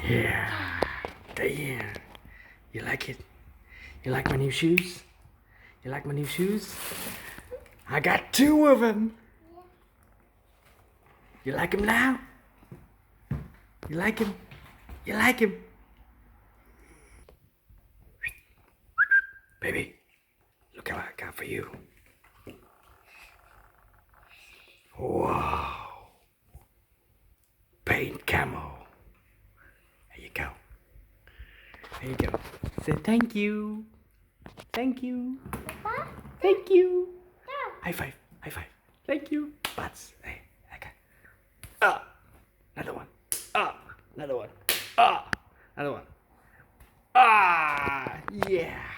Yeah. Damn. You like it? You like my new shoes? You like my new shoes? I got 2 of them. You like them now? You like him? You like him? Baby, look what I got for you. Whoa. Paint camo. There you go. There you go. Say thank you. Thank you. Thank you. High five. High five. Thank you. Butts. Hey, okay. Another one. Another one. Another one. Yeah.